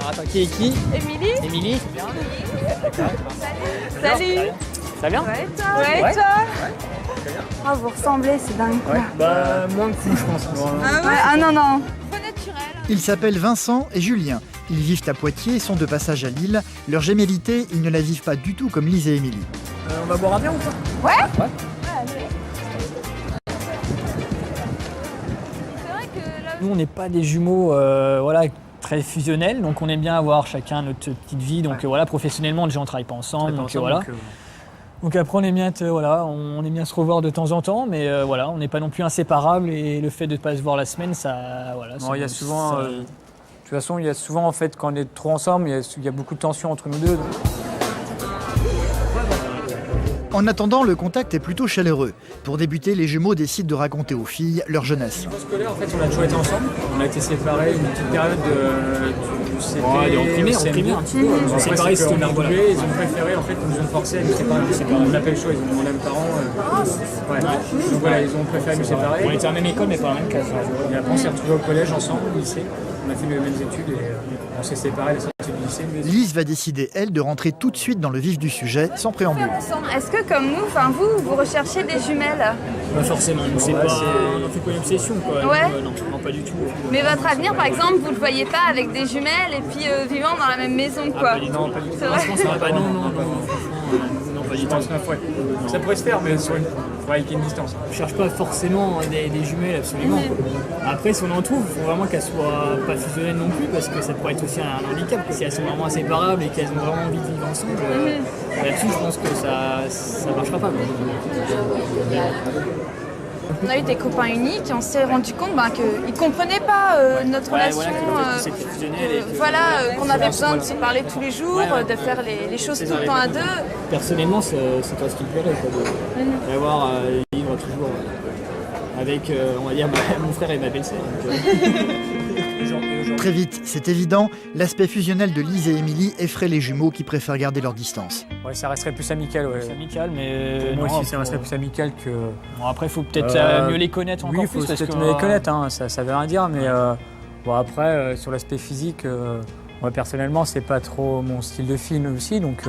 Alors attends, qui est qui? Émilie. Émilie, c'est bien. Salut. Ça va bien? Ouais, toi. Ouais, toi. Ah, vous ressemblez, c'est dingue. Ouais. Bah, moins que vous, je pense. Ah non, non. Pas naturel. Ils s'appellent Vincent et Julien. Ils vivent à Poitiers et sont de passage à Lille. Leur gémellité, ils ne la vivent pas du tout comme Lise et Émilie. On va boire un verre ou pas? Ouais. C'est vrai que là, Nous, on n'est pas des jumeaux voilà, très fusionnels, donc on aime bien avoir chacun notre petite vie. Donc voilà, professionnellement, déjà, on ne travaille pas ensemble. Donc après, on aime bien on aime bien se revoir de temps en temps, mais voilà, on n'est pas non plus inséparables. Et le fait de ne pas se voir la semaine, ça, voilà. Non, il y a souvent, de toute façon, il y a souvent en fait quand on est trop ensemble, il y a beaucoup de tension entre nous deux. Donc. En attendant, le contact est plutôt chaleureux. Pour débuter, les jumeaux décident de raconter aux filles leur jeunesse. Au scolaire, en fait, on a toujours été ensemble. On a été séparés une petite période du CP, en primaire un petit peu. Ils ont séparé, ils ont préféré, en fait, ils nous ont forcé à nous séparer. On n'a pas eu le choix, ils ont demandé à mes parents. Ouais. Donc voilà, ils ont préféré nous séparer. On était à la même école, mais pas à la même classe. Et après, on s'est retrouvés au collège ensemble, au lycée. On a fait les mêmes études et on s'est séparés à la sortie du lycée. Lise va décider, elle, de rentrer tout de suite dans le vif du sujet, sans préambule. Est-ce que, comme nous, vous recherchez des jumelles? Pas forcément, on fait pas une obsession, quoi. Ouais. Non, pas du tout. Mais votre avenir, par exemple, vous le voyez pas avec des jumelles et puis vivant dans la même maison, quoi? Non, pas du tout. C'est vrai? Je pense pas, non, pas du tout. Ça pourrait se faire, mais il faudrait qu'il y ait une distance. On cherche pas forcément des jumelles, absolument. Après, si on en trouve, il faut vraiment qu'elles soient pas fusionnelles non plus, parce que ça pourrait être aussi un handicap. Si elles sont vraiment inséparables et qu'elles ont vraiment envie de vivre ensemble, là-dessus, je pense que ça marchera pas. On a eu des copains uniques et on s'est rendu compte qu'ils ne comprenaient pas notre relation. C'est fusionnel. Qu'on avait besoin de se parler tous les jours, de faire les choses tout le temps à deux. Personnellement, c'est toi ce qui me plairait, d'avoir vivre toujours avec, on va dire, mon frère et ma belle-sœur. Très vite, c'est évident, l'aspect fusionnel de Lise et Émilie effraie les jumeaux qui préfèrent garder leur distance. Ouais, ça resterait plus amical. Ouais. C'est amical, mais moi aussi, ça resterait plus amical que. Bon, après, il faut peut-être mieux les connaître encore plus. Oui, il faut peut-être mieux les connaître, hein, ça veut rien dire, mais bon, après, sur l'aspect physique, moi personnellement, c'est pas trop mon style de film aussi, donc.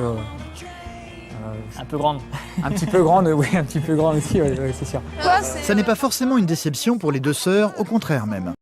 Un peu grande. Un petit peu grande, oui, un petit peu grande aussi, ouais, c'est sûr. Ça n'est pas forcément une déception pour les deux sœurs, au contraire même.